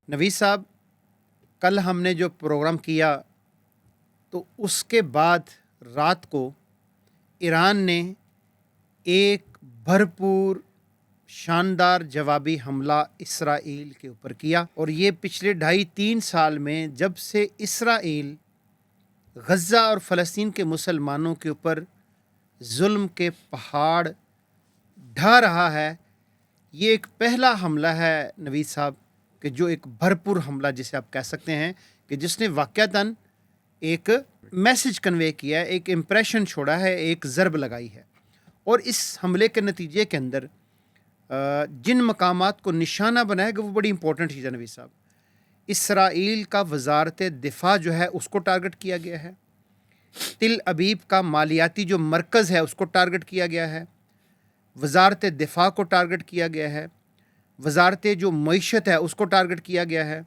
نوید صاحب، کل ہم نے جو پروگرام کیا تو اس کے بعد رات کو ایران نے ایک بھرپور شاندار جوابی حملہ اسرائیل کے اوپر کیا، اور یہ پچھلے 2.5-3 سال میں جب سے اسرائیل غزہ اور فلسطین کے مسلمانوں کے اوپر ظلم کے پہاڑ ڈھا رہا ہے، یہ ایک پہلا حملہ ہے نوید صاحب کہ جو ایک بھرپور حملہ جسے آپ کہہ سکتے ہیں کہ جس نے واقعتاً ایک میسج کنوے کیا ہے، ایک امپریشن چھوڑا ہے، ایک ضرب لگائی ہے۔ اور اس حملے کے نتیجے کے اندر جن مقامات کو نشانہ بنایا گیا وہ بڑی امپورٹنٹ چیز ہے نوید صاحب۔ اسرائیل کا وزارت دفاع جو ہے اس کو ٹارگٹ کیا گیا ہے، تل ابیب کا مالیاتی جو مرکز ہے اس کو ٹارگٹ کیا گیا ہے، وزارت دفاع کو ٹارگٹ کیا گیا ہے، وزارت جو معیشت ہے اس کو ٹارگٹ کیا گیا ہے،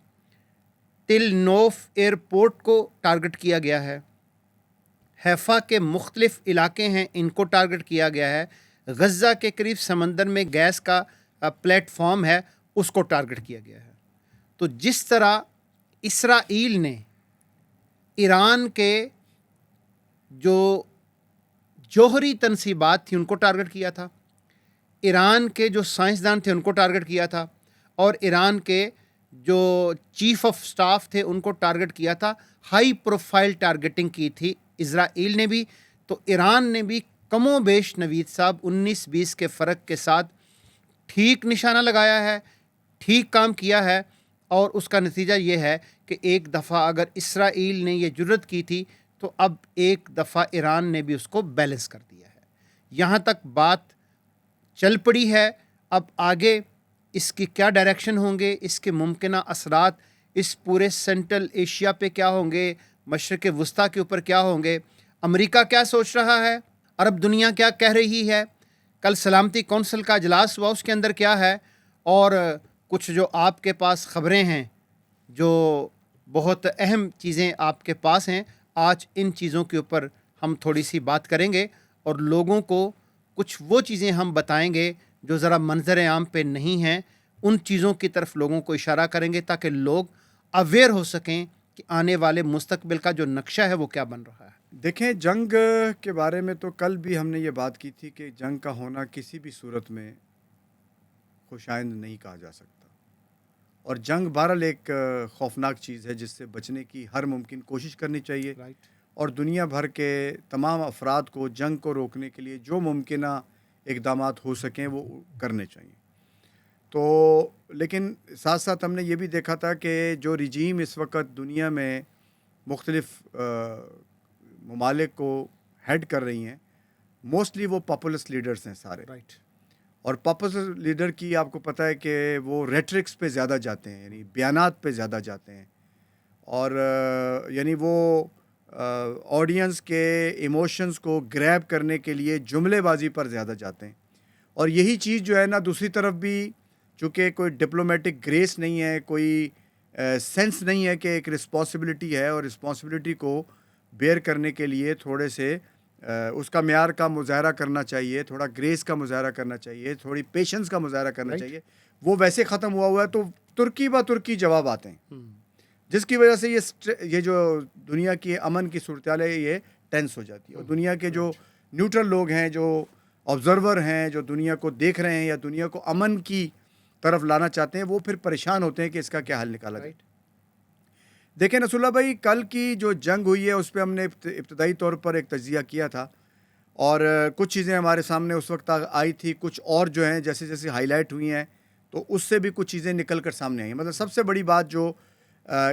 تل نوف ایئرپورٹ کو ٹارگٹ کیا گیا ہے، حیفا کے مختلف علاقے ہیں ان کو ٹارگٹ کیا گیا ہے، غزہ کے قریب سمندر میں گیس کا پلیٹ فارم ہے اس کو ٹارگٹ کیا گیا ہے۔ تو جس طرح اسرائیل نے ایران کے جو جوہری تنصیبات تھیں ان کو ٹارگٹ کیا تھا، ایران کے جو سائنسدان تھے ان کو ٹارگٹ کیا تھا، اور ایران کے جو چیف آف سٹاف تھے ان کو ٹارگٹ کیا تھا، ہائی پروفائل ٹارگٹنگ کی تھی اسرائیل نے بھی، تو ایران نے بھی کم و بیش نوید صاحب 19-20 کے فرق کے ساتھ ٹھیک نشانہ لگایا ہے، ٹھیک کام کیا ہے، اور اس کا نتیجہ یہ ہے کہ ایک دفعہ اگر اسرائیل نے یہ جرت کی تھی تو اب ایک دفعہ ایران نے بھی اس کو بیلنس کر دیا ہے۔ یہاں تک بات چل پڑی ہے، اب آگے اس کی کیا ڈائریکشن ہوں گے، اس کے ممکنہ اثرات اس پورے سینٹرل ایشیا پہ کیا ہوں گے، مشرق وسطیٰ کے اوپر کیا ہوں گے، امریکہ کیا سوچ رہا ہے، عرب دنیا کیا کہہ رہی ہے، کل سلامتی کونسل کا اجلاس ہوا اس کے اندر کیا ہے، اور کچھ جو آپ کے پاس خبریں ہیں جو بہت اہم چیزیں آپ کے پاس ہیں، آج ان چیزوں کے اوپر ہم تھوڑی سی بات کریں گے، اور لوگوں کو کچھ وہ چیزیں ہم بتائیں گے جو ذرا منظر عام پہ نہیں ہیں، ان چیزوں کی طرف لوگوں کو اشارہ کریں گے تاکہ لوگ اویئر ہو سکیں کہ آنے والے مستقبل کا جو نقشہ ہے وہ کیا بن رہا ہے۔ دیکھیں، جنگ کے بارے میں تو کل بھی ہم نے یہ بات کی تھی کہ جنگ کا ہونا کسی بھی صورت میں خوشائند نہیں کہا جا سکتا، اور جنگ بہرحال ایک خوفناک چیز ہے جس سے بچنے کی ہر ممکن کوشش کرنی چاہیے، اور دنیا بھر کے تمام افراد کو جنگ کو روکنے کے لیے جو ممکنہ اقدامات ہو سکیں وہ کرنے چاہیے۔ تو لیکن ساتھ ساتھ ہم نے یہ بھی دیکھا تھا کہ جو رجیم اس وقت دنیا میں مختلف ممالک کو ہیڈ کر رہی ہیں، موسٹلی وہ پاپولسٹ لیڈرز ہیں سارے، اور پاپولسٹ لیڈر کی آپ کو پتہ ہے کہ وہ ریٹرکس پہ زیادہ جاتے ہیں، یعنی بیانات پہ زیادہ جاتے ہیں، اور یعنی وہ آڈینس کے ایموشنز کو گریب کرنے کے لیے جملے بازی پر زیادہ جاتے ہیں، اور یہی چیز جو ہے نا دوسری طرف بھی چونکہ کوئی ڈپلومیٹک گریس نہیں ہے، کوئی سینس نہیں ہے کہ ایک رسپانسبلٹی ہے، اور رسپانسبلٹی کو بیئر کرنے کے لیے تھوڑے سے اس کا معیار کا مظاہرہ کرنا چاہیے، تھوڑا گریس کا مظاہرہ کرنا چاہیے، تھوڑی پیشنس کا مظاہرہ کرنا چاہیے۔ وہ ویسے ختم ہوا ہے تو ترکی با ترکی جواب آتے ہیں، جس کی وجہ سے یہ جو دنیا کی امن کی صورتحال ہے یہ ٹینس ہو جاتی ہے، اور دنیا کے جو نیوٹرل لوگ ہیں، جو آبزرور ہیں، جو دنیا کو دیکھ رہے ہیں یا دنیا کو امن کی طرف لانا چاہتے ہیں، وہ پھر پریشان ہوتے ہیں کہ اس کا کیا حل نکالا جائے۔ دیکھیں نصر اللہ بھائی، کل کی جو جنگ ہوئی ہے اس پہ ہم نے ابتدائی طور پر ایک تجزیہ کیا تھا، اور کچھ چیزیں ہمارے سامنے اس وقت آئی تھی، کچھ اور جو ہیں جیسے جیسے ہائی لائٹ ہوئی ہیں تو اس سے بھی کچھ چیزیں نکل کر سامنے آئی ہیں۔ مطلب سب سے بڑی بات جو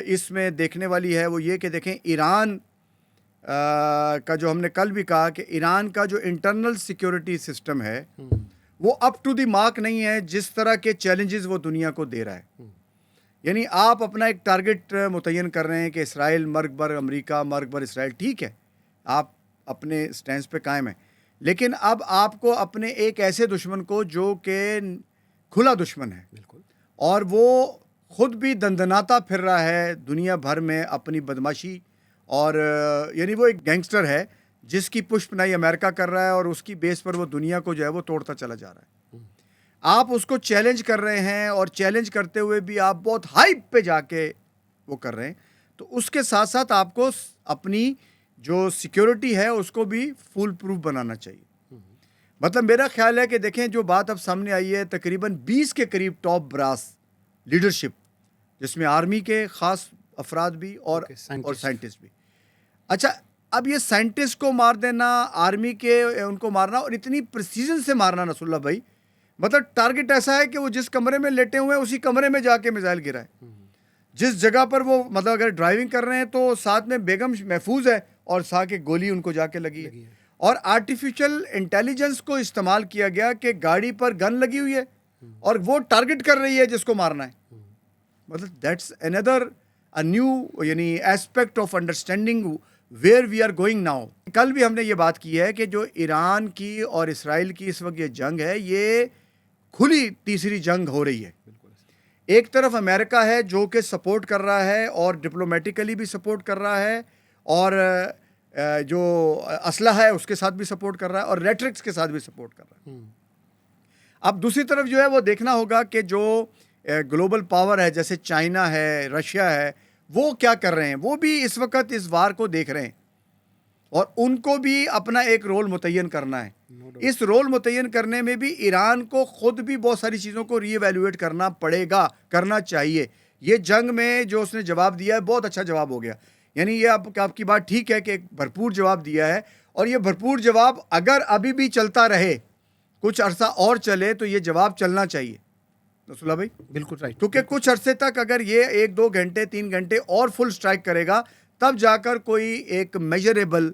اس میں دیکھنے والی ہے وہ یہ کہ دیکھیں ایران کا جو ہم نے کل بھی کہا کہ ایران کا جو انٹرنل سیکیورٹی سسٹم ہے وہ اپ ٹو دی مارک نہیں ہے جس طرح کے چیلنجز وہ دنیا کو دے رہا ہے۔ یعنی آپ اپنا ایک ٹارگٹ متعین کر رہے ہیں کہ اسرائیل مرگ بر امریکہ، مرگ بر اسرائیل، ٹھیک ہے، آپ اپنے سٹینس پہ قائم ہیں، لیکن اب آپ کو اپنے ایک ایسے دشمن کو جو کہ کھلا دشمن ہے، بالکل، اور وہ خود بھی دندناتا پھر رہا ہے دنیا بھر میں اپنی بدماشی، اور یعنی وہ ایک گینگسٹر ہے جس کی پشت پناہی امریکہ کر رہا ہے، اور اس کی بیس پر وہ دنیا کو جو ہے وہ توڑتا چلا جا رہا ہے۔ آپ اس کو چیلنج کر رہے ہیں اور چیلنج کرتے ہوئے بھی آپ بہت ہائپ پہ جا کے وہ کر رہے ہیں, تو اس کے ساتھ ساتھ آپ کو اپنی جو سیکیورٹی ہے اس کو بھی فول پروف بنانا چاہیے. مطلب میرا خیال ہے کہ دیکھیں جو بات اب سامنے آئی ہے, تقریباً 20 کے قریب ٹاپ براس لیڈرشپ, جس میں آرمی کے خاص افراد بھی اور سائنٹسٹ بھی. اچھا, اب یہ سائنٹسٹ کو مار دینا, آرمی کے ان کو مارنا, اور اتنی پریسیزن سے مارنا نصر اللہ بھائی, مطلب ٹارگٹ ایسا ہے کہ وہ جس کمرے میں لیٹے ہوئے ہیں اسی کمرے میں جا کے میزائل گرا ہے. جس جگہ پر وہ مطلب اگر ڈرائیونگ کر رہے ہیں تو ساتھ میں بیگم محفوظ ہے اور ساتھ کے گولی ان کو جا کے لگی ہے. اور آرٹیفیشل انٹیلیجنس کو استعمال کیا گیا کہ گاڑی پر گن لگی ہوئی ہے اور وہ ٹارگٹ کر رہی ہے جس کو مارنا ہے. مطلب دیٹس اندر نیو یعنی aspect of understanding where we are going now. کل بھی ہم نے یہ بات کی ہے کہ جو ایران کی اور اسرائیل کی اس وقت یہ جنگ ہے, یہ کھلی تیسری جنگ ہو رہی ہے. ایک طرف امریکہ ہے جو کہ سپورٹ کر رہا ہے اور ڈپلومیٹیکلی بھی سپورٹ کر رہا ہے, اور جو اسلحہ ہے اس کے ساتھ بھی سپورٹ کر رہا ہے, اور ریٹرکس کے ساتھ بھی سپورٹ کر رہا ہے. اب دوسری طرف جو ہے وہ دیکھنا ہوگا کہ جو گلوبل پاور ہے جیسے چائنا ہے, رشیا ہے, وہ کیا کر رہے ہیں. وہ بھی اس وقت اس وار کو دیکھ رہے ہیں اور ان کو بھی اپنا ایک رول متعین کرنا ہے. اس رول متعین کرنے میں بھی ایران کو خود بھی بہت ساری چیزوں کو ری ایویلویٹ کرنا پڑے گا, کرنا چاہیے. یہ جنگ میں جو اس نے جواب دیا ہے بہت اچھا جواب ہو گیا. یعنی یہ آپ کی بات ٹھیک ہے کہ ایک بھرپور جواب دیا ہے, اور یہ بھرپور جواب اگر ابھی بھی چلتا رہے, کچھ عرصہ اور چلے, تو یہ جواب چلنا چاہیے رسول اللہ بھائی. بالکل رائٹ. کیونکہ کچھ عرصے تک اگر یہ 1-2 گھنٹے 3 گھنٹے اور فل سٹرائک کرے گا, تب جا کر کوئی ایک میجریبل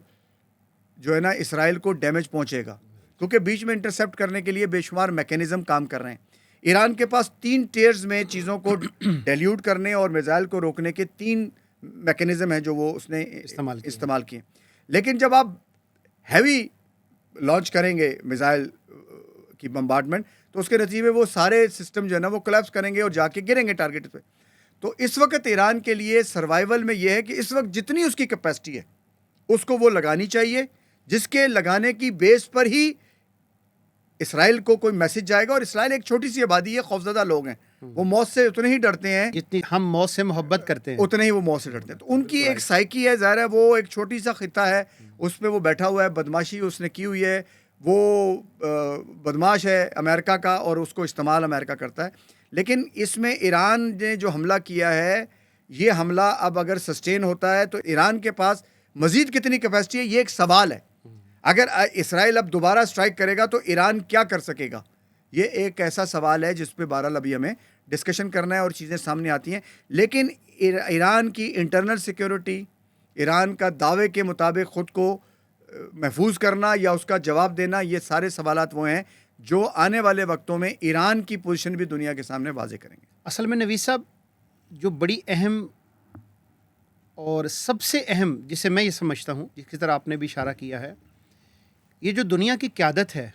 جو ہے نا اسرائیل کو ڈیمیج پہنچے گا, کیونکہ بیچ میں انٹرسیپٹ کرنے کے لیے بے شمار میکینزم کام کر رہے ہیں. ایران کے پاس 3 ٹیئرز میں چیزوں کو ڈیلیوٹ کرنے اور میزائل کو روکنے کے 3 میکینزم ہیں جو وہ اس نے استعمال کیے. لیکن جب آپ ہیوی لانچ کریں گے میزائل کی بمبارڈمنٹ, تو اس کے نتیجے میں وہ سارے سسٹم جو ہے نا وہ کولیپس کریں گے اور جا کے گریں گے ٹارگٹ پہ. تو اس وقت ایران کے لیے سروائیول میں یہ ہے کہ اس وقت جتنی اس کی کیپیسٹی ہے اس کو وہ لگانی چاہیے, جس کے لگانے کی بیس پر ہی اسرائیل کو کوئی میسج جائے گا. اور اسرائیل ایک چھوٹی سی آبادی ہے, خوفزدہ لوگ ہیں, وہ موت سے اتنے ہی ڈرتے ہیں جتنی ہم موت سے محبت کرتے ہیں اتنے ہی وہ موت سے ڈرتے ہیں. تو ان کی ایک سائیکی ہے, ظاہر ہے وہ ایک چھوٹی سا خطہ ہے, اس پہ وہ بیٹھا ہوا ہے, بدماشی اس نے کی ہوئی ہے, وہ بدماش ہے امریکہ کا اور اس کو استعمال امریکہ کرتا ہے. لیکن اس میں ایران نے جو حملہ کیا ہے, یہ حملہ اب اگر سسٹین ہوتا ہے تو ایران کے پاس مزید کتنی کیپیسٹی ہے, یہ ایک سوال ہے. اگر اسرائیل اب دوبارہ سٹرائک کرے گا تو ایران کیا کر سکے گا, یہ ایک ایسا سوال ہے جس پہ بہرحال ابھی ہمیں ڈسکشن کرنا ہے اور چیزیں سامنے آتی ہیں. لیکن ایران کی انٹرنل سیکیورٹی, ایران کا دعوے کے مطابق خود کو محفوظ کرنا یا اس کا جواب دینا, یہ سارے سوالات وہ ہیں جو آنے والے وقتوں میں ایران کی پوزیشن بھی دنیا کے سامنے واضح کریں گے. اصل میں نویس صاحب, جو بڑی اہم اور سب سے اہم جسے میں یہ سمجھتا ہوں, جس کی طرح آپ نے بھی اشارہ کیا ہے, یہ جو دنیا کی قیادت ہے,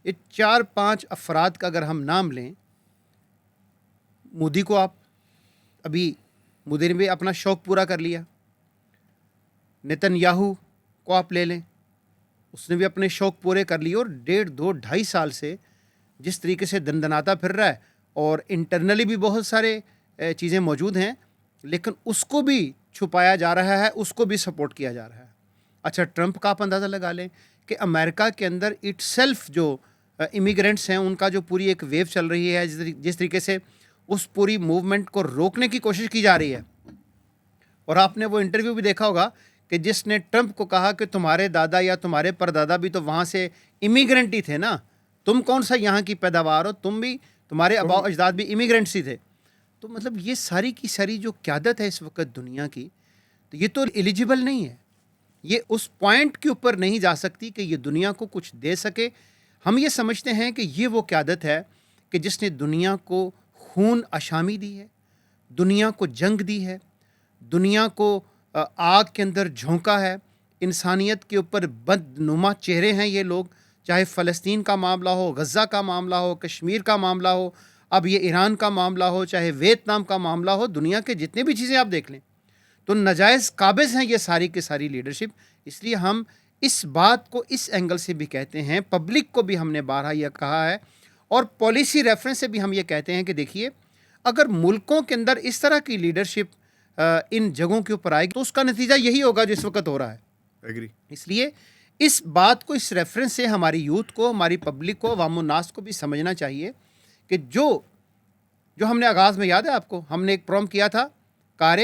یہ 4-5 افراد کا اگر ہم نام لیں, مودی کو آپ ابھی مودی نے بھی اپنا شوق پورا کر لیا, نیتن یاہو کو آپ لے لیں, اس نے بھی اپنے شوق پورے کر لیے, اور 1.5-2-2.5 سال سے جس طریقے سے دندناتا پھر رہا ہے, اور انٹرنلی بھی بہت سارے چیزیں موجود ہیں, لیکن اس کو بھی چھپایا جا رہا ہے, اس کو بھی سپورٹ کیا جا رہا ہے. اچھا, ٹرمپ کا آپ اندازہ لگا لیں کہ امریکہ کے اندر اٹ سیلف جو امیگرینٹس ہیں ان کا جو پوری ایک ویو چل رہی ہے, جس طریقے سے اس پوری موومنٹ کو روکنے کی کوشش کی جا رہی ہے. اور آپ نے وہ انٹرویو بھی دیکھا ہوگا کہ جس نے ٹرمپ کو کہا کہ تمہارے دادا یا تمہارے پردادا بھی تو وہاں سے امیگرینٹ ہی تھے نا, تم کون سا یہاں کی پیداوار ہو, تم بھی تمہارے آباء و اجداد بھی امیگرینٹس ہی تھے. تو مطلب یہ ساری کی ساری جو قیادت ہے اس وقت دنیا کی, تو یہ تو ایلیجیبل نہیں ہے, یہ اس پوائنٹ کے اوپر نہیں جا سکتی کہ یہ دنیا کو کچھ دے سکے. ہم یہ سمجھتے ہیں کہ یہ وہ قیادت ہے کہ جس نے دنیا کو خون آشامی دی ہے, دنیا کو جنگ دی ہے, دنیا کو آگ کے اندر جھونکا ہے, انسانیت کے اوپر بدنما چہرے ہیں یہ لوگ, چاہے فلسطین کا معاملہ ہو, غزہ کا معاملہ ہو, کشمیر کا معاملہ ہو, اب یہ ایران کا معاملہ ہو, چاہے ویتنام کا معاملہ ہو, دنیا کے جتنے بھی چیزیں آپ دیکھ لیں تو ناجائز قابض ہیں یہ ساری کی ساری لیڈرشپ. اس لیے ہم اس بات کو اس اینگل سے بھی کہتے ہیں, پبلک کو بھی ہم نے بارہا یہ کہا ہے, اور پالیسی ریفرنس سے بھی ہم یہ کہتے ہیں کہ دیکھیے اگر ملکوں کے اندر اس طرح کی لیڈرشپ ان جگہوں کے اوپر آئے گی تو اس کا نتیجہ یہی ہوگا جو اس وقت ہو رہا ہے. ایگری. اس لیے اس بات کو اس ریفرنس سے ہماری یوتھ کو, ہماری پبلک کو, عوام الناس کو بھی سمجھنا چاہیے کہ جو ہم نے آغاز میں یاد ہے آپ کو, ہم نے ایک پروم کیا تھا کار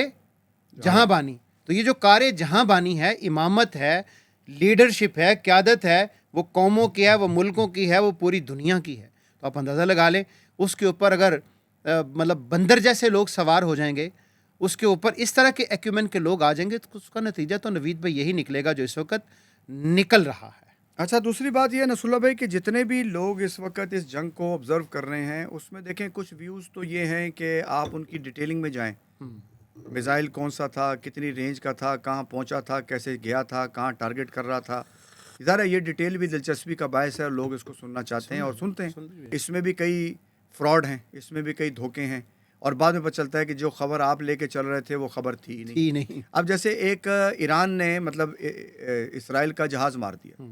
جہاں بانی. تو یہ جو کار جہاں بانی ہے, امامت ہے, لیڈرشپ ہے, قیادت ہے, وہ قوموں کی ہے, وہ ملکوں کی ہے, وہ پوری دنیا کی ہے. تو آپ اندازہ لگا لیں اس کے اوپر اگر مطلب بندر جیسے لوگ سوار ہو جائیں گے, اس کے اوپر اس طرح کے ایکومن کے لوگ آ جائیں گے, تو اس کا نتیجہ تو نوید بھائی یہی نکلے گا جو اس وقت نکل رہا ہے. اچھا, دوسری بات یہ نصر اللہ بھائی کہ جتنے بھی لوگ اس وقت اس جنگ کو آبزرو کر رہے ہیں اس میں دیکھیں کچھ ویوز تو یہ ہیں کہ آپ ان کی ڈیٹیلنگ میں جائیں. میزائل کون سا تھا, کتنی رینج کا تھا, کہاں پہنچا تھا, کیسے گیا تھا, کہاں ٹارگٹ کر رہا تھا. ظاہر ہے یہ ڈیٹیل بھی دلچسپی کا باعث ہے اور لوگ اس کو سننا چاہتے ہیں اور سنتے ہیں. اس میں بھی کئی فراڈ ہیں, اس میں بھی کئی دھوکے ہیں, اور بعد میں پتہ چلتا ہے کہ جو خبر آپ لے کے چل رہے تھے وہ خبر تھی ہی نہیں. اب جیسے ایک ایران نے مطلب اسرائیل کا جہاز مار دیا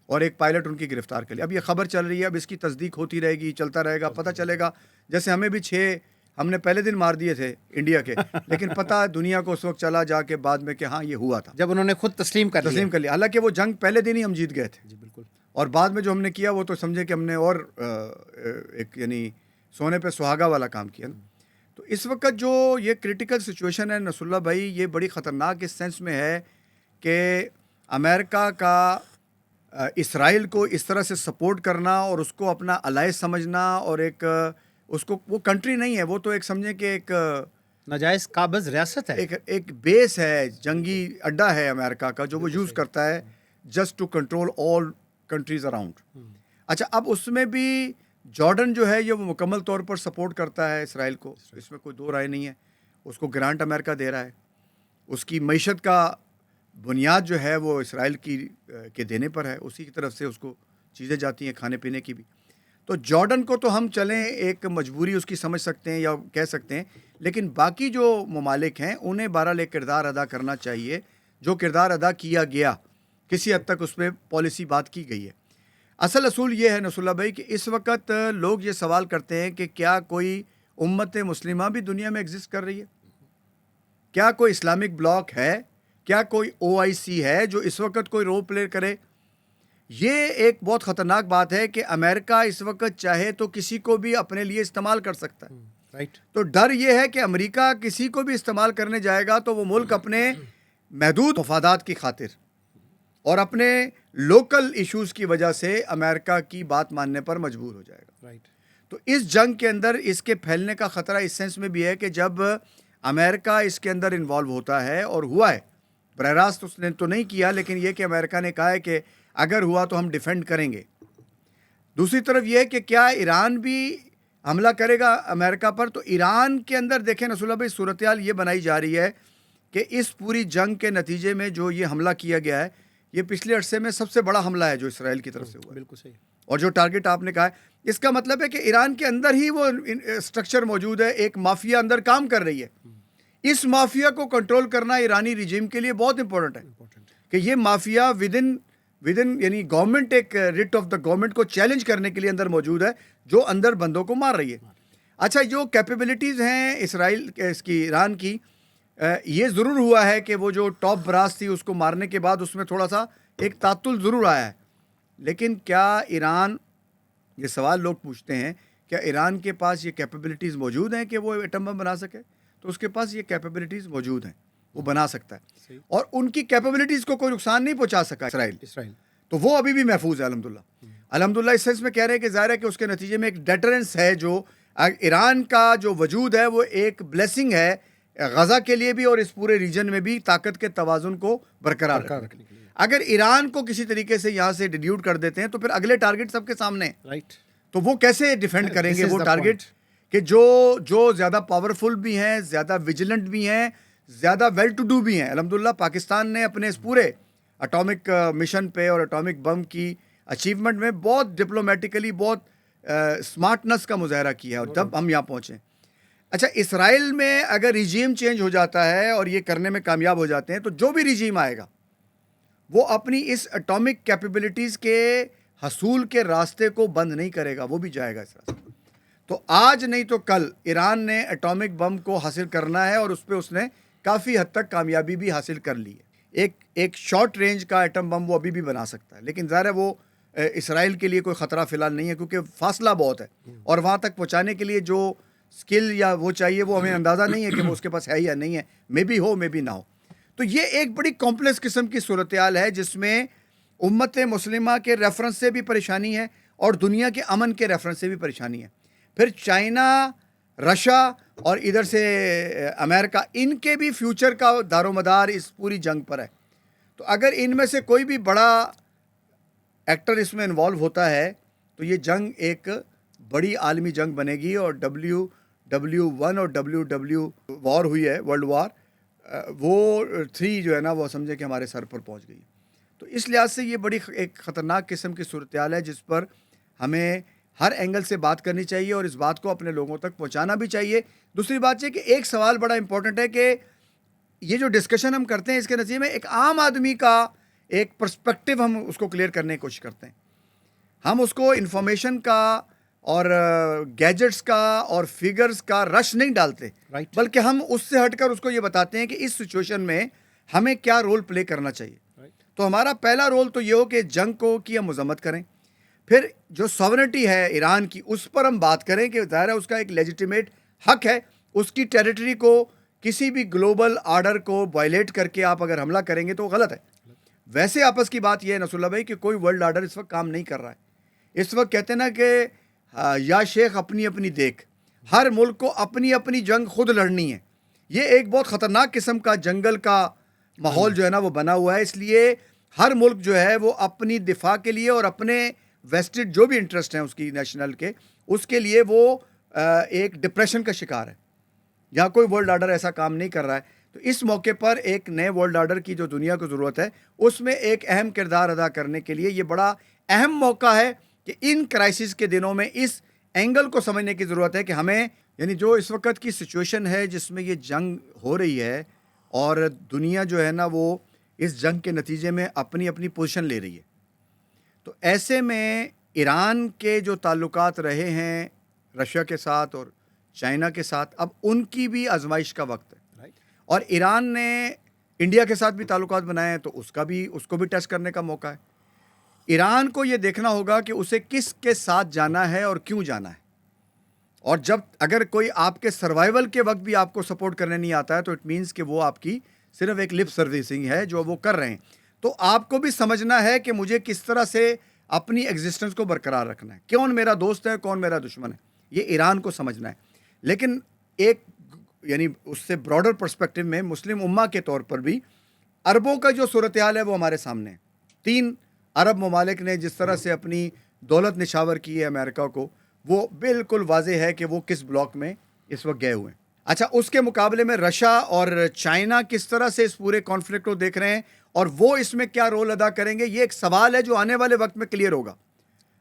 اور ایک پائلٹ ان کی گرفتار کر لیا. اب یہ خبر چل رہی ہے, اب اس کی تصدیق ہوتی رہے گی, چلتا رہے گا, پتہ چلے گا. جیسے ہمیں بھی 6 ہم نے پہلے دن مار دیے تھے انڈیا کے, لیکن پتہ دنیا کو اس وقت چلا جا کے بعد میں کہ ہاں یہ ہوا تھا, جب انہوں نے خود تسلیم کر لیا. حالانکہ وہ جنگ پہلے دن ہی ہم جیت گئے تھے. جی بالکل. اور بعد میں جو ہم نے کیا وہ تو سمجھے کہ ہم نے اور ایک یعنی سونے پہ سہاگا والا کام کیا نا. تو اس وقت جو یہ کرٹیکل سچویشن ہے نصر اللہ بھائی, یہ بڑی خطرناک اس سینس میں ہے کہ امریکہ کا اسرائیل کو اس طرح سے سپورٹ کرنا اور اس کو اپنا الائز سمجھنا, اور ایک اس کو وہ کنٹری نہیں ہے, وہ تو ایک سمجھیں کہ ایک ناجائز قابض ریاست ہے, ایک بیس ہے, جنگی اڈا ہے امریکہ کا جو وہ یوز کرتا ہے just to control all countries around. اچھا, اب اس میں بھی جارڈن جو ہے یہ وہ مکمل طور پر سپورٹ کرتا ہے اسرائیل کو, اس میں کوئی دو رائے نہیں ہے. اس کو گرانٹ امریکہ دے رہا ہے, اس کی معیشت کا بنیاد جو ہے وہ اسرائیل کے دینے پر ہے, اسی کی طرف سے اس کو چیزیں جاتی ہیں کھانے پینے کی بھی. تو جارڈن کو تو ہم چلیں ایک مجبوری اس کی سمجھ سکتے ہیں یا کہہ سکتے ہیں, لیکن باقی جو ممالک ہیں انہیں بہرحال ایک کردار ادا کرنا چاہیے, جو کردار ادا کیا گیا کسی حد تک اس پہ پالیسی بات کی گئی ہے. اصل اصول یہ ہے نصر اللہ بھائی کہ اس وقت لوگ یہ سوال کرتے ہیں کہ کیا کوئی امت مسلمہ بھی دنیا میں ایگزسٹ کر رہی ہے, کیا کوئی اسلامک بلاک ہے, کیا کوئی OIC ہے جو اس وقت کوئی رول پلے کرے. یہ ایک بہت خطرناک بات ہے کہ امریکہ اس وقت چاہے تو کسی کو بھی اپنے لیے استعمال کر سکتا ہے. رائٹ. تو ڈر یہ ہے کہ امریکہ کسی کو بھی استعمال کرنے جائے گا تو وہ ملک اپنے محدود مفادات کی خاطر اور اپنے لوکل ایشوز کی وجہ سے امریکہ کی بات ماننے پر مجبور ہو جائے گا. رائٹ. تو اس جنگ کے اندر اس کے پھیلنے کا خطرہ اس سینس میں بھی ہے کہ جب امریکہ اس کے اندر انوالو ہوتا ہے, اور ہوا ہے, براہ راست اس نے تو نہیں کیا, لیکن یہ کہ امریکہ نے کہا ہے کہ اگر ہوا تو ہم ڈیفینڈ کریں گے. دوسری طرف یہ کہ کیا ایران بھی حملہ کرے گا امریکہ پر. تو ایران کے اندر دیکھیں نصر اللہ بھائی صورتحال یہ بنائی جا رہی ہے کہ اس پوری جنگ کے نتیجے میں جو یہ حملہ کیا گیا ہے یہ پچھلے عرصے میں سب سے بڑا حملہ ہے جو اسرائیل کی طرف سے ہوا ہے. بالکل صحیح. اور جو ٹارگٹ آپ نے کہا ہے, اس کا مطلب ہے کہ ایران کے اندر ہی وہ اسٹرکچر موجود ہے, ایک مافیا اندر کام کر رہی ہے. اس مافیا کو کنٹرول کرنا ایرانی رجیم کے لیے بہت امپورٹنٹ ہے کہ یہ مافیا ودن یعنی گورنمنٹ, ایک ریٹ آف دا گورنمنٹ کو چیلنج کرنے کے لیے اندر موجود ہے, جو اندر بندوں کو مار رہی ہے. اچھا, جو کیپیبلٹیز ہیں اسرائیل اس کی ایران کی, یہ ضرور ہوا ہے کہ وہ جو ٹاپ براس تھی اس کو مارنے کے بعد اس میں تھوڑا سا ایک تعطل ضرور آیا ہے. لیکن کیا ایران, یہ سوال لوگ پوچھتے ہیں, کیا ایران کے پاس یہ کیپیبلٹیز موجود ہیں کہ وہ ایٹم بم بنا سکے؟ تو اس کے پاس یہ کیپیبلٹیز موجود ہیں, وہ بنا سکتا ہے, اور ان کی کیپیبلٹیز کو کوئی نقصان نہیں پہنچا سکا اسرائیل. تو وہ ابھی بھی محفوظ ہے الحمدللہ. اس سینس میں کہہ رہے ہیں کہ ظاہر ہے کہ اس کے نتیجے میں ایک ڈیٹرنس ہے, جو ایران کا جو وجود ہے وہ ایک بلیسنگ ہے غزہ کے لیے بھی اور اس پورے ریجن میں بھی طاقت کے توازن کو برقرار رکھنے کے لیے. اگر ایران کو کسی طریقے سے یہاں سے ڈیلیوٹ کر دیتے ہیں تو پھر اگلے ٹارگٹ سب کے سامنے ہیں. رائٹ. تو وہ کیسے ڈیفینڈ کریں گے وہ ٹارگٹ کہ جو زیادہ پاورفل بھی ہیں, زیادہ ویجیلنٹ بھی ہیں, زیادہ ویل ٹو ڈو بھی ہیں. الحمدللہ پاکستان نے اپنے اس پورے اٹامک مشن پہ اور اٹامک بم کی اچیومنٹ میں بہت ڈپلومیٹیکلی بہت اسمارٹنس کا مظاہرہ کیا اور جب ہم یہاں پہنچے. اچھا, اسرائیل میں اگر ریجیم چینج ہو جاتا ہے اور یہ کرنے میں کامیاب ہو جاتے ہیں تو جو بھی ریجیم آئے گا وہ اپنی اس اٹامک کیپیبلٹیز کے حصول کے راستے کو بند نہیں کرے گا، وہ بھی جائے گا اس راستے. تو آج نہیں تو کل ایران نے ایٹامک بم کو حاصل کرنا ہے، اور اس پہ اس نے کافی حد تک کامیابی بھی حاصل کر لی ہے. ایک شارٹ رینج کا ایٹم بم وہ ابھی بھی بنا سکتا ہے، لیکن ظاہر ہے وہ اسرائیل کے لیے کوئی خطرہ فی الحال نہیں ہے، کیونکہ فاصلہ بہت ہے، اور وہاں تک پہنچانے کے لیے جو سکل یا وہ چاہیے وہ ہمیں اندازہ نہیں ہے کہ وہ اس کے پاس ہے یا نہیں ہے، may be who may be نہ ہو. تو یہ ایک بڑی کمپلیکس قسم کی صورتحال ہے جس میں امت مسلمہ کے ریفرنس سے بھی پریشانی ہے اور دنیا کے امن کے ریفرنس سے بھی پریشانی ہے. پھر چائنا، رشیا اور ادھر سے امریکہ، ان کے بھی فیوچر کا دار و مدار اس پوری جنگ پر ہے. تو اگر ان میں سے کوئی بھی بڑا ایکٹر اس میں انوالو ہوتا ہے تو یہ جنگ ایک بڑی عالمی جنگ بنے گی، اور WW1 اور WW وار ہوئی ہے، ورلڈ وار، وہ 3 جو ہے نا وہ سمجھے کہ ہمارے سر پر پہنچ گئی. تو اس لحاظ سے یہ بڑی ایک خطرناک قسم کی صورتحال ہے جس پر ہمیں ہر اینگل سے بات کرنی چاہیے اور اس بات کو اپنے لوگوں تک پہنچانا بھی چاہیے. دوسری بات یہ کہ ایک سوال بڑا امپورٹنٹ ہے کہ یہ جو ڈسکشن ہم کرتے ہیں اس کے نتیجے میں ایک عام آدمی کا ایک پرسپیکٹو ہم اس کو کلیئر کرنے کی کوشش کرتے ہیں. ہم اس کو انفارمیشن کا اور گیجٹس کا اور فگرز کا رش نہیں ڈالتے، بلکہ ہم اس سے ہٹ کر اس کو یہ بتاتے ہیں کہ اس سچویشن میں ہمیں کیا رول پلے کرنا چاہیے. تو ہمارا پہلا رول تو یہ ہو کہ جنگ کی ہم مذمت کریں. پھر جو سوورنٹی ہے ایران کی اس پر ہم بات کریں کہ ظاہر ہے اس کا ایک لیجیٹیمیٹ حق ہے، اس کی ٹیریٹری کو کسی بھی گلوبل آرڈر کو وائلیٹ کر کے آپ اگر حملہ کریں گے تو غلط ہے. ویسے آپس کی بات یہ ہے نصر اللہ بھائی کہ کوئی ورلڈ آرڈر اس وقت کام نہیں کر رہا ہے. اس وقت کہتے ہیں نا کہ یا شیخ اپنی اپنی دیکھ، ہر ملک کو اپنی اپنی جنگ خود لڑنی ہے. یہ ایک بہت خطرناک قسم کا جنگل کا ماحول جو ہے نا وہ بنا ہوا ہے. اس لیے ہر ملک جو ہے وہ اپنی دفاع کے لیے اور اپنے ویسٹڈ جو بھی انٹرسٹ ہیں اس کی نیشنل کے، اس کے لیے وہ ایک ڈپریشن کا شکار ہے. یہاں کوئی ورلڈ آرڈر ایسا کام نہیں کر رہا ہے. تو اس موقع پر ایک نئے ورلڈ آرڈر کی جو دنیا کو ضرورت ہے اس میں ایک اہم کردار ادا کرنے کے لیے یہ بڑا اہم موقع ہے کہ ان کرائسس کے دنوں میں اس اینگل کو سمجھنے کی ضرورت ہے کہ ہمیں، یعنی جو اس وقت کی سچویشن ہے جس میں یہ جنگ ہو رہی ہے اور دنیا جو ہے نا وہ اس جنگ کے نتیجے میں اپنی اپنی پوزیشن لے رہی ہے. تو ایسے میں ایران کے جو تعلقات رہے ہیں رشیا کے ساتھ اور چائنا کے ساتھ، اب ان کی بھی آزمائش کا وقت ہے. اور ایران نے انڈیا کے ساتھ بھی تعلقات بنائے ہیں تو اس کو بھی ٹیسٹ کرنے کا موقع ہے. ایران کو یہ دیکھنا ہوگا کہ اسے کس کے ساتھ جانا ہے اور کیوں جانا ہے. اور اگر کوئی آپ کے سروائیول کے وقت بھی آپ کو سپورٹ کرنے نہیں آتا ہے تو اٹ مینس کہ وہ آپ کی صرف ایک لپ سروسنگ ہے جو وہ کر رہے ہیں. تو آپ کو بھی سمجھنا ہے کہ مجھے کس طرح سے اپنی ایگزسٹنس کو برقرار رکھنا ہے، کون میرا دوست ہے کون میرا دشمن ہے، یہ ایران کو سمجھنا ہے. لیکن ایک یعنی اس سے براڈر پرسپیکٹو میں مسلم امہ کے طور پر بھی عربوں کا جو صورتحال ہے وہ ہمارے سامنے ہے. 3 عرب ممالک نے جس طرح سے اپنی دولت نشاور کی ہے امریکہ کو، وہ بالکل واضح ہے کہ وہ کس بلاک میں اس وقت گئے ہوئے ہیں. اچھا، اس کے مقابلے میں رشیا اور چائنا کس طرح سے اس پورے کانفلکٹ کو دیکھ رہے ہیں اور وہ اس میں کیا رول ادا کریں گے، یہ ایک سوال ہے جو آنے والے وقت میں کلیئر ہوگا.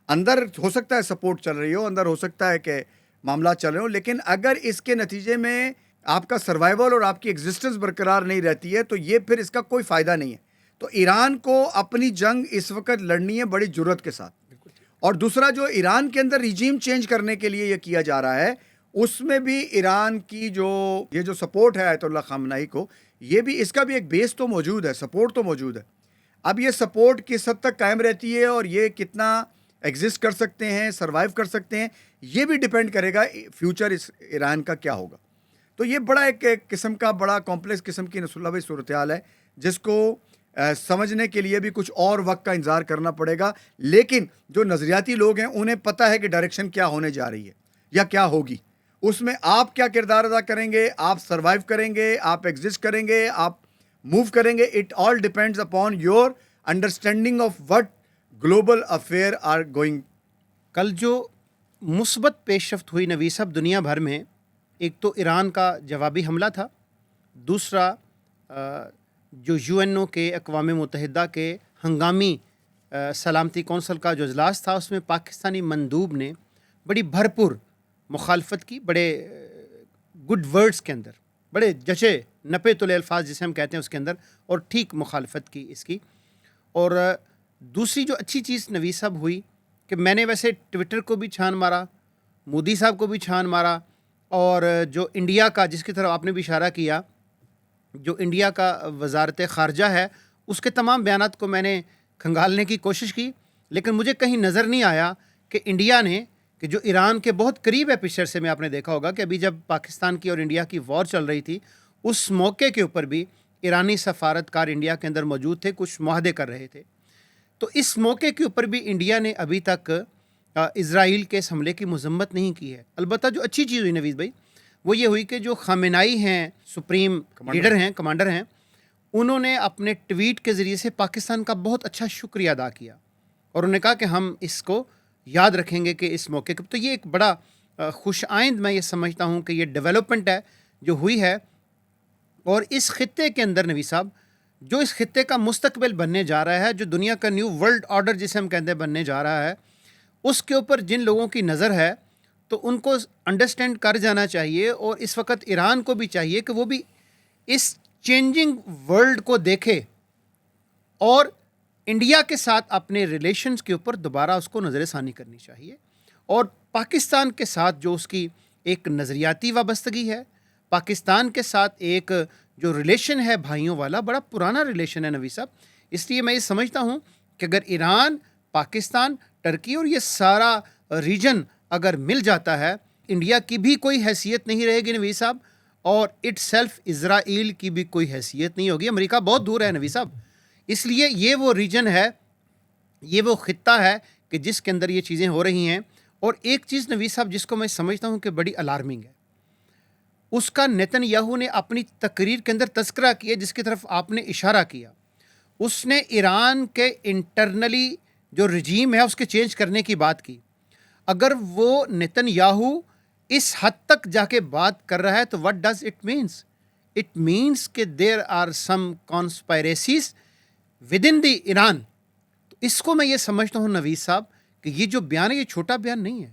اندر ہو سکتا ہے سپورٹ چل رہی ہو، اندر ہو سکتا ہے کہ معاملات چل رہے ہوں، لیکن اگر اس کے نتیجے میں آپ کا سروائیول اور آپ کی ایگزسٹنس برقرار نہیں رہتی ہے تو یہ پھر اس کا کوئی فائدہ نہیں ہے. تو ایران کو اپنی جنگ اس وقت لڑنی ہے بڑی جرت کے ساتھ. اور دوسرا جو ایران کے اندر ریجیم چینج کرنے کے لیے یہ کیا جا رہا ہے، اس میں بھی ایران کی یہ جو سپورٹ ہے آیت اللہ خامنہئی کو، یہ بھی اس کا بھی ایک بیس تو موجود ہے، سپورٹ تو موجود ہے. اب یہ سپورٹ کس حد تک قائم رہتی ہے اور یہ کتنا ایگزسٹ کر سکتے ہیں، سروائیو کر سکتے ہیں، یہ بھی ڈیپینڈ کرے گا فیوچر اس ایران کا کیا ہوگا. تو یہ بڑا ایک قسم کا بڑا کمپلیکس قسم کی نصر اللہ بھائی صورتحال ہے جس کو سمجھنے کے لیے بھی کچھ اور وقت کا انتظار کرنا پڑے گا. لیکن جو نظریاتی لوگ ہیں انہیں پتہ ہے کہ ڈائریکشن کیا ہونے جا رہی ہے یا کیا ہوگی. اس میں آپ کیا کردار ادا کریں گے، آپ سروائیو کریں گے، آپ ایگزسٹ کریں گے، آپ موو کریں گے. It all depends upon your understanding of what global affair are going. کل جو مثبت پیش رفت ہوئی نویس صاحب دنیا بھر میں، ایک تو ایران کا جوابی حملہ تھا، دوسرا جو UNO کے اقوام متحدہ کے ہنگامی سلامتی کونسل کا جو اجلاس تھا اس میں پاکستانی مندوب نے بڑی بھرپور مخالفت کی، بڑے گڈ ورڈز کے اندر، بڑے جچے نپے تلے الفاظ جسے ہم کہتے ہیں اس کے اندر، اور ٹھیک مخالفت کی اس کی. اور دوسری جو اچھی چیز نویس صاحب ہوئی کہ میں نے ویسے ٹویٹر کو بھی چھان مارا, مودی صاحب کو بھی چھان مارا, اور جو انڈیا کا, جس کی طرف آپ نے بھی اشارہ کیا, جو انڈیا کا وزارت خارجہ ہے, اس کے تمام بیانات کو میں نے کھنگالنے کی کوشش کی, لیکن مجھے کہیں نظر نہیں آیا کہ انڈیا نے, کہ جو ایران کے بہت قریب ہے پچھلے عرصے میں, آپ نے دیکھا ہوگا کہ ابھی جب پاکستان کی اور انڈیا کی وار چل رہی تھی, اس موقع کے اوپر بھی ایرانی سفارتکار انڈیا کے اندر موجود تھے, کچھ معاہدے کر رہے تھے. تو اس موقع کے اوپر بھی انڈیا نے ابھی تک اسرائیل کے اس حملے کی مذمت نہیں کی ہے. البتہ جو اچھی چیز ہوئی نوید بھائی, وہ یہ ہوئی کہ جو خامنائی ہیں, سپریم لیڈر ہیں, کمانڈر ہیں, انہوں نے اپنے ٹویٹ کے ذریعے سے پاکستان کا بہت اچھا شکریہ ادا کیا, اور انہوں نے کہا کہ ہم اس کو یاد رکھیں گے کہ اس موقع کے. تو یہ ایک بڑا خوش آئند میں یہ سمجھتا ہوں کہ یہ ڈیولپمنٹ ہے جو ہوئی ہے. اور اس خطے کے اندر نوید صاحب, جو اس خطے کا مستقبل بننے جا رہا ہے, جو دنیا کا نیو ورلڈ آرڈر جسے ہم کہتے ہیں بننے جا رہا ہے, اس کے اوپر جن لوگوں کی نظر ہے تو ان کو انڈرسٹینڈ کر جانا چاہیے, اور اس وقت ایران کو بھی چاہیے کہ وہ بھی اس چینجنگ ورلڈ کو دیکھے اور انڈیا کے ساتھ اپنے ریلیشنز کے اوپر دوبارہ اس کو نظر ثانی کرنی چاہیے. اور پاکستان کے ساتھ جو اس کی ایک نظریاتی وابستگی ہے, پاکستان کے ساتھ ایک جو ریلیشن ہے بھائیوں والا, بڑا پرانا ریلیشن ہے نوید صاحب. اس لیے میں یہ سمجھتا ہوں کہ اگر ایران, پاکستان, ٹرکی اور یہ سارا ریجن اگر مل جاتا ہے, انڈیا کی بھی کوئی حیثیت نہیں رہے گی نوید صاحب, اور اٹ سیلف اسرائیل کی بھی کوئی حیثیت نہیں ہوگی. امریکہ بہت دور ہے نوید صاحب. اس لیے یہ وہ ریجن ہے, یہ وہ خطہ ہے کہ جس کے اندر یہ چیزیں ہو رہی ہیں. اور ایک چیز نوید صاحب جس کو میں سمجھتا ہوں کہ بڑی الارمنگ ہے, اس کا نیتن یاہو نے اپنی تقریر کے اندر تذکرہ کیا, جس کی طرف آپ نے اشارہ کیا. اس نے ایران کے انٹرنلی جو رجیم ہے اس کے چینج کرنے کی بات کی. اگر وہ نیتن یاہو اس حد تک جا کے بات کر رہا ہے تو what does it means? It means کہ there are some conspiracies within the Iran. تو اس کو میں یہ سمجھتا ہوں نوید صاحب کہ یہ جو بیان ہے یہ چھوٹا بیان نہیں ہے,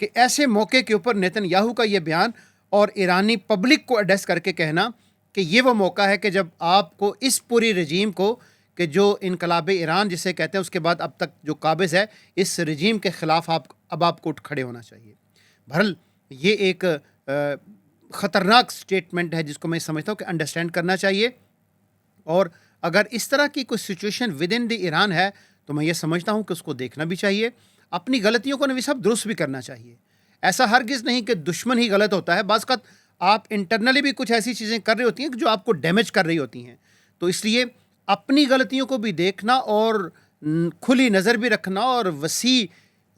کہ ایسے موقع کے اوپر نیتن یاہو کا یہ بیان اور ایرانی پبلک کو ایڈریس کر کے کہنا کہ یہ وہ موقع ہے کہ جب آپ کو اس پوری رجیم کو, کہ جو انقلاب ایران جسے کہتے ہیں اس کے بعد اب تک جو قابض ہے, اس رجیم کے خلاف آپ کو اٹھ کھڑے ہونا چاہیے. بہرحال یہ ایک خطرناک سٹیٹمنٹ ہے جس کو میں سمجھتا ہوں کہ انڈرسٹینڈ کرنا چاہیے. اور اگر اس طرح کی کوئی سچویشن ود ان دی ایران ہے تو میں یہ سمجھتا ہوں کہ اس کو دیکھنا بھی چاہیے, اپنی غلطیوں کو نبی صاحب درست بھی کرنا چاہیے. ایسا ہرگز نہیں کہ دشمن ہی غلط ہوتا ہے, بعض اوقات آپ انٹرنلی بھی کچھ ایسی چیزیں کر رہی ہوتی ہیں جو آپ کو ڈیمیج کر رہی ہوتی ہیں. تو اس لیے اپنی غلطیوں کو بھی دیکھنا اور کھلی نظر بھی رکھنا اور وسیع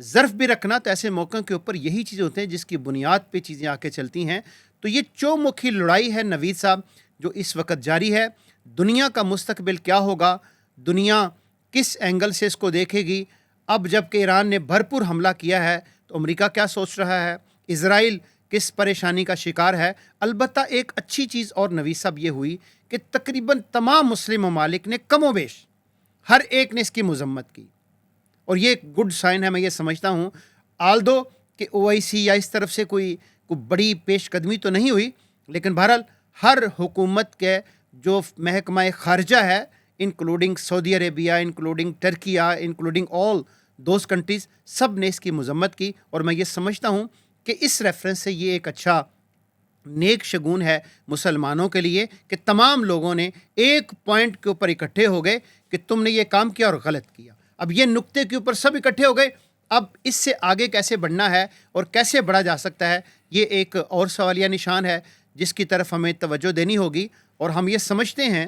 ظرف بھی رکھنا, تو ایسے موقعوں کے اوپر یہی چیزیں ہوتے ہیں جس کی بنیاد پہ چیزیں آ کے چلتی ہیں. تو یہ چومکھی لڑائی ہے نوید صاحب جو اس وقت جاری ہے. دنیا کا مستقبل کیا ہوگا, دنیا کس اینگل سے اس کو دیکھے گی. اب جب کہ ایران نے بھرپور حملہ کیا ہے تو امریکہ کیا سوچ رہا ہے, اسرائیل کس پریشانی کا شکار ہے. البتہ ایک اچھی چیز اور نوید صاحب یہ ہوئی کہ تقریباً تمام مسلم ممالک نے کم و بیش ہر ایک نے اس کی مذمت کی, اور یہ ایک گڈ سائن ہے میں یہ سمجھتا ہوں. آلدو کہ OIC یا اس طرف سے کوئی بڑی پیش قدمی تو نہیں ہوئی, لیکن بہرحال ہر حکومت کے جو محکمہ خارجہ ہے, انکلوڈنگ سعودی عربیہ, including Turkiye, including all those countries, سب نے اس کی مذمت کی. اور میں یہ سمجھتا ہوں کہ اس ریفرنس سے یہ ایک اچھا نیک شگون ہے مسلمانوں کے لیے کہ تمام لوگوں نے ایک پوائنٹ کے اوپر اکٹھے ہو گئے کہ تم نے یہ کام کیا اور غلط کیا. اب یہ نقطے کے اوپر سب اکٹھے ہو گئے, اب اس سے آگے کیسے بڑھنا ہے اور کیسے بڑھا جا سکتا ہے, یہ ایک اور سوالیہ نشان ہے جس کی طرف ہمیں توجہ دینی ہوگی. اور ہم یہ سمجھتے ہیں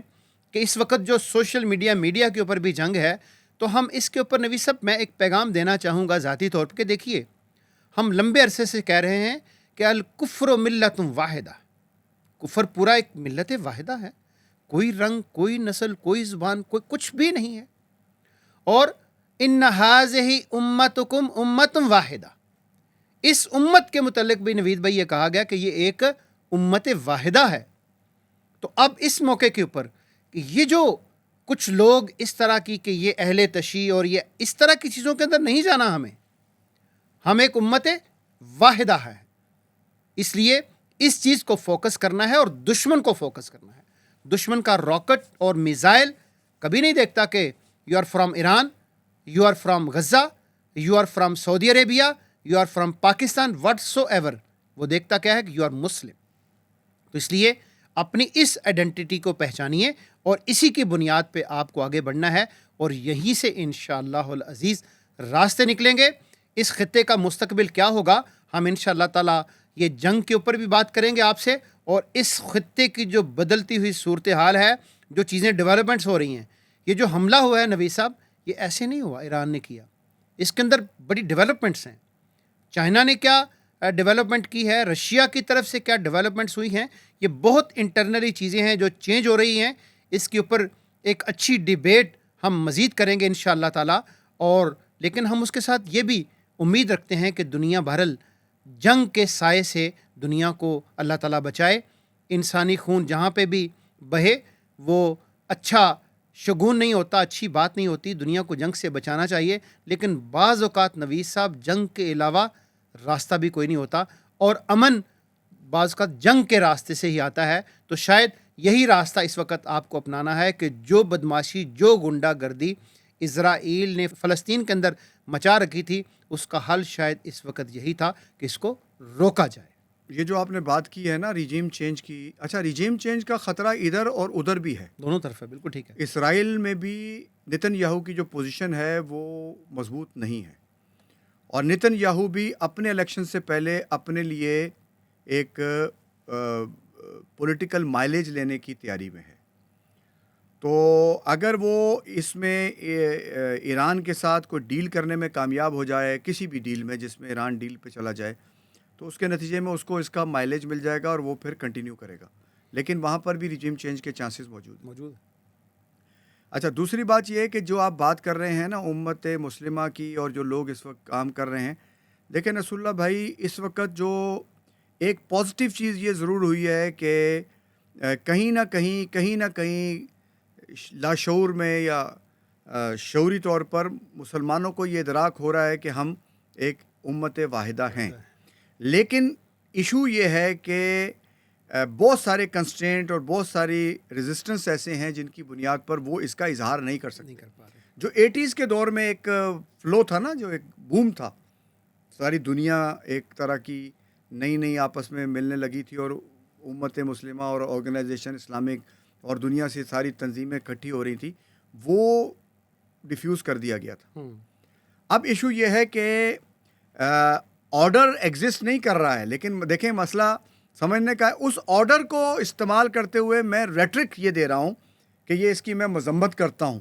کہ اس وقت جو سوشل میڈیا کے اوپر بھی جنگ ہے, تو ہم اس کے اوپر نبی صاحب میں ایک پیغام دینا چاہوں گا ذاتی طور پہ کہ دیکھیے, ہم لمبے عرصے سے کہہ رہے ہیں کہ الکفر ملت واحدہ, کفر پورا ایک ملت واحدہ ہے, کوئی رنگ, کوئی نسل, کوئی زبان, کوئی کچھ بھی نہیں ہے. اور ان ھذہ امتکم امت واحدہ, اس امت کے متعلق بھی نوید بھائی یہ کہا گیا کہ یہ ایک امت واحدہ ہے. تو اب اس موقع کے اوپر یہ جو کچھ لوگ اس طرح کی کہ یہ اہل تشیع اور یہ اس طرح کی چیزوں کے اندر نہیں جانا, ہم ایک امت واحدہ ہے. اس لیے اس چیز کو فوکس کرنا ہے اور دشمن کو فوکس کرنا ہے. دشمن کا راکٹ اور میزائل کبھی نہیں دیکھتا کہ you are from Iran, you are from Gaza, you are from Saudi Arabia, you are from Pakistan, whatsoever, وہ دیکھتا کیا ہے کہ یو آر مسلم. تو اس لیے اپنی اس آئیڈینٹی کو پہچانیے اور اسی کی بنیاد پہ آپ کو آگے بڑھنا ہے, اور یہیں سے انشاءاللہ العزیز راستے نکلیں گے. اس خطے کا مستقبل کیا ہوگا, ہم انشاءاللہ تعالیٰ یہ جنگ کے اوپر بھی بات کریں گے آپ سے, اور اس خطے کی جو بدلتی ہوئی صورتحال ہے, جو چیزیں ڈیولپمنٹس ہو رہی ہیں. یہ جو حملہ ہوا ہے نوید صاحب, یہ ایسے نہیں ہوا, ایران نے کیا, اس کے اندر بڑی ڈیولپمنٹس ہیں. چائنا نے کیا ڈیولپمنٹ کی ہے, رشیا کی طرف سے کیا ڈیولپمنٹس ہوئی ہیں, یہ بہت انٹرنلی چیزیں ہیں جو چینج ہو رہی ہیں. اس کے اوپر ایک اچھی ڈیبیٹ ہم مزید کریں گے انشاءاللہ تعالیٰ. اور لیکن ہم اس کے ساتھ یہ بھی امید رکھتے ہیں کہ دنیا بہرحال جنگ کے سائے سے دنیا کو اللہ تعالیٰ بچائے. انسانی خون جہاں پہ بھی بہے وہ اچھا شگون نہیں ہوتا, اچھی بات نہیں ہوتی. دنیا کو جنگ سے بچانا چاہیے, لیکن بعض اوقات نوید صاحب جنگ کے علاوہ راستہ بھی کوئی نہیں ہوتا, اور امن بعض اوقات جنگ کے راستے سے ہی آتا ہے. تو شاید یہی راستہ اس وقت آپ کو اپنانا ہے کہ جو بدماشی, جو گنڈا گردی اسرائیل نے فلسطین کے اندر مچا رکھی تھی, اس کا حل شاید اس وقت یہی تھا کہ اس کو روکا جائے. یہ جو آپ نے بات کی ہے نا ریجیم چینج کی, اچھا ریجیم چینج کا خطرہ ادھر اور ادھر بھی ہے, دونوں طرف ہے. بالکل ٹھیک ہے. اسرائیل میں بھی نتن یاہو کی جو پوزیشن ہے وہ مضبوط نہیں ہے, اور نتن یاہو بھی اپنے الیکشن سے پہلے اپنے لیے ایک پولیٹیکل مائلیج لینے کی تیاری میں ہے. تو اگر وہ اس میں ایران کے ساتھ کوئی ڈیل کرنے میں کامیاب ہو جائے, کسی بھی ڈیل میں جس میں ایران ڈیل پہ چلا جائے, تو اس کے نتیجے میں اس کو اس کا مائلیج مل جائے گا اور وہ پھر کنٹینیو کرے گا. لیکن وہاں پر بھی ریجیم چینج کے چانسز موجود ہیں. اچھا, دوسری بات یہ ہے کہ جو آپ بات کر رہے ہیں نا امت مسلمہ کی, اور جو لوگ اس وقت کام کر رہے ہیں, دیکھیں نصر اللہ بھائی, اس وقت جو ایک پازیٹیو چیز یہ ضرور ہوئی ہے کہ کہیں نہ کہیں لاشعور میں یا شعوری طور پر مسلمانوں کو یہ ادراک ہو رہا ہے کہ ہم ایک امت واحدہ ہیں. لیکن ایشو یہ ہے کہ بہت سارے کنسٹرینٹ اور بہت ساری ریزسٹنس ایسے ہیں جن کی بنیاد پر وہ اس کا اظہار نہیں کر سکتے. جو 80s کے دور میں ایک فلو تھا نا, جو ایک بوم تھا, ساری دنیا ایک طرح کی نئی آپس میں ملنے لگی تھی, اور امت مسلمہ اور آرگنائزیشن اسلامک اور دنیا سے ساری تنظیمیں اکٹھی ہو رہی تھی, وہ ڈیفیوز کر دیا گیا تھا. اب ایشو یہ ہے کہ آرڈر ایگزسٹ نہیں کر رہا ہے, لیکن دیکھیں مسئلہ سمجھنے کا ہے. اس آرڈر کو استعمال کرتے ہوئے میں ریٹرک یہ دے رہا ہوں کہ یہ اس کی میں مذمت کرتا ہوں.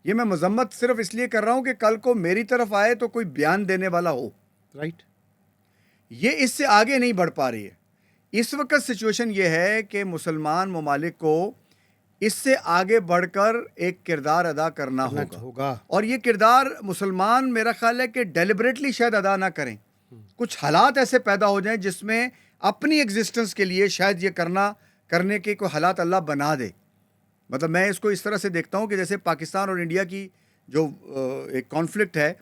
یہ میں مذمت صرف اس لیے کر رہا ہوں کہ کل کو میری طرف آئے تو کوئی بیان دینے والا ہو. رائٹ. یہ اس سے آگے نہیں بڑھ پا رہی ہے. اس وقت سچویشن یہ ہے کہ مسلمان ممالک کو اس سے آگے بڑھ کر ایک کردار ادا کرنا ہوگا, اور یہ کردار مسلمان میرا خیال ہے کہ ڈیلیبریٹلی شاید ادا نہ کریں. کچھ حالات ایسے پیدا ہو جائیں جس میں اپنی ایگزسٹنس کے لیے شاید یہ کرنے کے کوئی حالات اللہ بنا دے. مطلب میں اس کو اس طرح سے دیکھتا ہوں کہ جیسے پاکستان اور انڈیا کی جو ایک کانفلکٹ ہے,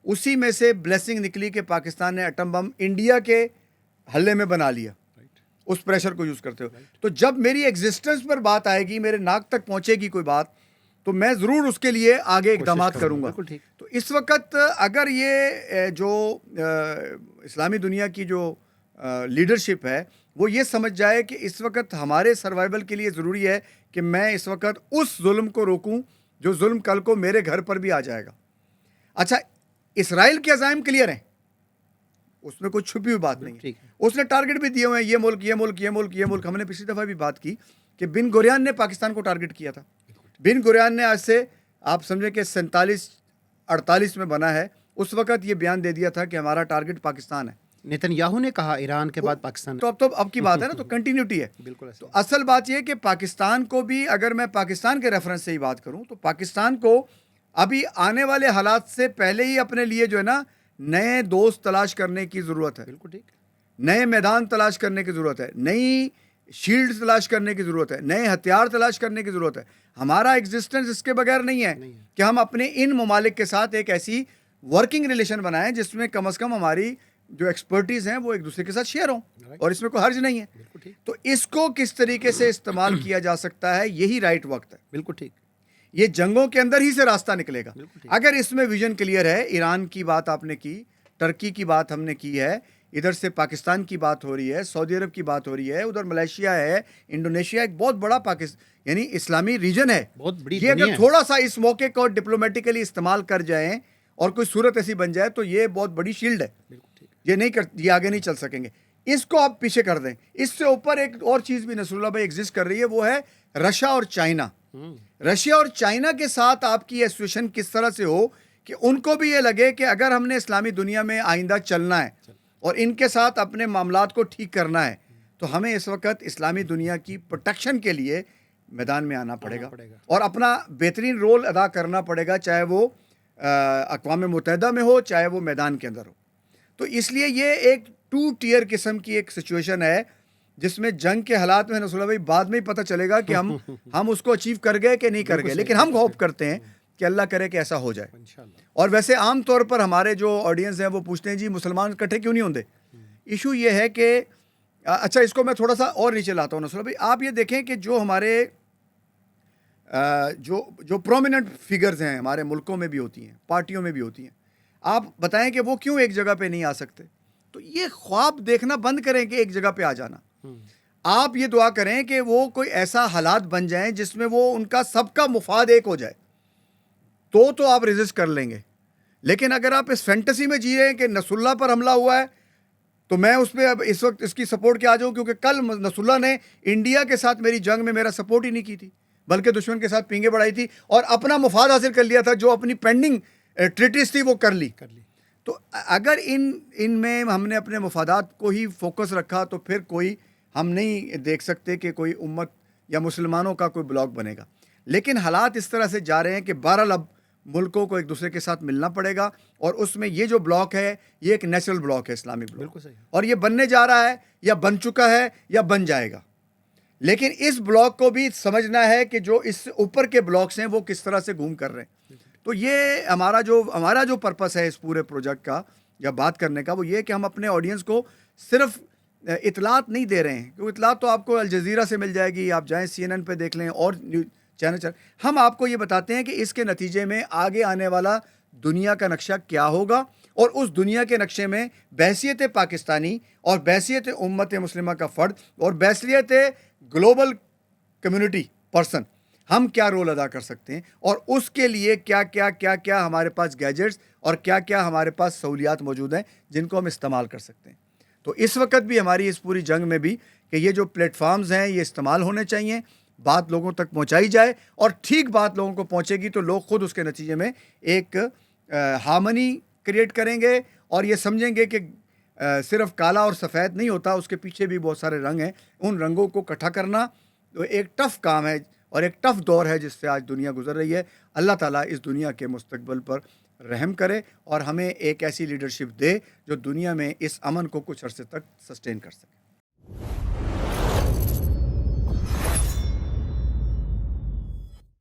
اسی میں سے بلیسنگ نکلی کہ پاکستان نے ایٹم بم انڈیا کے حلے میں بنا لیا, اس پریشر کو یوز کرتے ہو. تو جب میری ایگزسٹنس پر بات آئے گی, میرے ناک تک پہنچے گی کوئی بات, تو میں ضرور اس کے لیے آگے اقدامات کروں گا. تو اس وقت اگر یہ جو اسلامی دنیا کی جو لیڈرشپ ہے وہ یہ سمجھ جائے کہ اس وقت ہمارے سروائیول کے لیے ضروری ہے کہ میں اس وقت اس ظلم کو روکوں جو ظلم کل کو میرے گھر پر بھی آ جائے گا. اچھا, اسرائیل کے عزائم کلیئر ہیں, اس میں کوئی چھپی ہوئی بات نہیں ہے. اس نے ٹارگٹ بھی دیے ہوئے ہیں, یہ ملک. ہم نے پچھلی دفعہ بھی بات کی کہ بن گوریان نے پاکستان کو ٹارگٹ کیا تھا. بن گوریان نے آج سے آپ سمجھیں کہ 47-48 میں بنا ہے, اس وقت یہ بیان دے دیا تھا کہ ہمارا ٹارگٹ پاکستان ہے. نیتن یاہو نے کہا ایران کے بعد پاکستان. تو اب کی بات ہے نا, تو کنٹینیوٹی ہے. بالکل. تو اصل بات یہ کہ پاکستان کو بھی, اگر میں پاکستان کے ریفرنس سے ہی بات کروں, تو پاکستان کو ابھی آنے والے حالات سے پہلے ہی اپنے لیے جو ہے نا نئے دوست تلاش کرنے کی ضرورت ہے. بالکل ٹھیک. نئے میدان تلاش کرنے کی ضرورت ہے, نئی شیلڈ تلاش کرنے کی ضرورت ہے, نئے ہتھیار تلاش کرنے کی ضرورت ہے. ہمارا ایگزسٹنس اس کے بغیر نہیں ہے کہ ہم اپنے ان ممالک کے ساتھ ایک ایسی ورکنگ ریلیشن بنائیں جس میں کم از کم ہماری جو ایکسپرٹیز ہیں وہ ایک دوسرے کے ساتھ شیئر ہوں, اور اس میں کوئی حرج نہیں ہے. تو اس کو کس طریقے سے استعمال کیا جا سکتا ہے, یہی رائٹ وقت ہے. بالکل ٹھیک. یہ جنگوں کے اندر ہی سے راستہ نکلے گا. بالکل ٹھیک. اگر اس میں ویژن کلیئر ہے، ایران کی بات آپ نے کی، ٹرکی کی بات ہم نے کی ہے، ادھر سے پاکستان کی بات ہو رہی ہے، سعودی عرب کی بات ہو رہی ہے، ادھر ملیشیا ہے، انڈونیشیا ایک بہت بڑا یعنی اسلامی ریجن ہے. بہت بڑی یہ دنیا اگر ہے. تھوڑا سا اس موقع کو ڈپلومیٹیکلی استعمال کر جائیں اور کوئی صورت ایسی بن جائے تو یہ بہت بڑی شیلڈ ہے. بالکل ٹھیک. یہ آگے نہیں چل سکیں گے. اس کو آپ پیچھے کر دیں. اس سے اوپر ایک اور چیز بھی نصر اللہ بھائی ایگزسٹ کر رہی ہے، وہ ہے رشیا اور چائنا. رشیا اور چائنا کے ساتھ آپ کی ایسوسیشن کس طرح سے ہو کہ ان کو بھی یہ لگے کہ اگر ہم نے اسلامی دنیا میں آئندہ چلنا ہے اور ان کے ساتھ اپنے معاملات کو ٹھیک کرنا ہے تو ہمیں اس وقت اسلامی دنیا کی پروٹیکشن کے لیے میدان میں آنا پڑے گا اور اپنا بہترین رول ادا کرنا پڑے گا، چاہے وہ اقوام متحدہ میں ہو چاہے وہ میدان کے اندر ہو. تو اس لیے یہ ایک 2 ٹیئر قسم کی ایک سچویشن ہے جس میں جنگ کے حالات میں نصر اللہ بھائی بعد میں ہی پتہ چلے گا کہ ہم اس کو اچیو کر گئے کہ نہیں کر گئے، لیکن ہم ہوپ کرتے ہیں کہ اللہ کرے کہ ایسا ہو جائے. اور ویسے عام طور پر ہمارے جو آڈینس ہیں وہ پوچھتے ہیں جی مسلمان اکٹھے کیوں نہیں ہوتے. ایشو یہ ہے کہ اچھا اس کو میں تھوڑا سا اور نیچے لاتا ہوں. نصر اللہ بھائی آپ یہ دیکھیں کہ جو ہمارے جو پرومیننٹ فگرز ہیں ہمارے ملکوں میں بھی ہوتی ہیں، پارٹیوں میں بھی ہوتی ہیں، آپ بتائیں کہ وہ کیوں ایک جگہ پہ نہیں آ سکتے. تو یہ خواب دیکھنا بند کریں کہ ایک جگہ پہ آ جانا. آپ یہ دعا کریں کہ وہ کوئی ایسا حالات بن جائیں جس میں وہ ان کا سب کا مفاد ایک ہو جائے تو آپ ریزسٹ کر لیں گے. لیکن اگر آپ اس فینٹیسی میں جی رہے ہیں کہ نصر اللہ پر حملہ ہوا ہے تو میں اس پہ اب اس وقت اس کی سپورٹ کیا آ جاؤں، کیونکہ کل نصر اللہ نے انڈیا کے ساتھ میری جنگ میں میرا سپورٹ ہی نہیں کی تھی، بلکہ دشمن کے ساتھ پینگیں بڑھائی تھی اور اپنا مفاد حاصل کر لیا تھا. جو اپنی پینڈنگ ٹریٹیز تھی وہ کر لی. تو اگر ان میں ہم نے اپنے مفادات کو ہی فوکس رکھا تو پھر کوئی ہم نہیں دیکھ سکتے کہ کوئی امت یا مسلمانوں کا کوئی بلاک بنے گا. لیکن حالات اس طرح سے جا رہے ہیں کہ 12 اب ملکوں کو ایک دوسرے کے ساتھ ملنا پڑے گا، اور اس میں یہ جو بلاک ہے یہ ایک نیچرل بلاک ہے، اسلامی بلاک. بالکل صحیح. اور یہ بننے جا رہا ہے یا بن چکا ہے یا بن جائے گا. لیکن اس بلاک کو بھی سمجھنا ہے کہ جو اس اوپر کے بلاکس ہیں وہ کس طرح سے گھوم کر رہے ہیں. تو یہ ہمارا جو پرپس ہے اس پورے پروجیکٹ کا یا بات کرنے کا، وہ یہ کہ ہم اپنے آڈینس کو صرف اطلاعات نہیں دے رہے ہیں، کیونکہ اطلاعات تو آپ کو الجزیرہ سے مل جائے گی، آپ جائیں CNN پہ دیکھ لیں اور چینل. ہم آپ کو یہ بتاتے ہیں کہ اس کے نتیجے میں آگے آنے والا دنیا کا نقشہ کیا ہوگا، اور اس دنیا کے نقشے میں بحیثیت پاکستانی اور بحیثیت امت مسلمہ کا فرد اور بحیثیت گلوبل کمیونٹی پرسن ہم کیا رول ادا کر سکتے ہیں، اور اس کے لیے کیا ہمارے پاس گیجٹس اور کیا ہمارے پاس سہولیات موجود ہیں جن کو ہم استعمال کر سکتے ہیں. تو اس وقت بھی ہماری اس پوری جنگ میں بھی کہ یہ جو پلیٹ فارمز ہیں یہ استعمال ہونے چاہیے، بات لوگوں تک پہنچائی جائے، اور ٹھیک بات لوگوں کو پہنچے گی تو لوگ خود اس کے نتیجے میں ایک ہارمنی کریٹ کریں گے اور یہ سمجھیں گے کہ صرف کالا اور سفید نہیں ہوتا، اس کے پیچھے بھی بہت سارے رنگ ہیں. ان رنگوں کو اکٹھا کرنا تو ایک ٹف کام ہے اور ایک ٹف دور ہے جس سے آج دنیا گزر رہی ہے. اللہ تعالیٰ اس دنیا کے مستقبل پر رحم کرے اور ہمیں ایک ایسی لیڈرشپ دے جو دنیا میں اس امن کو کچھ عرصے تک سسٹین کر سکے.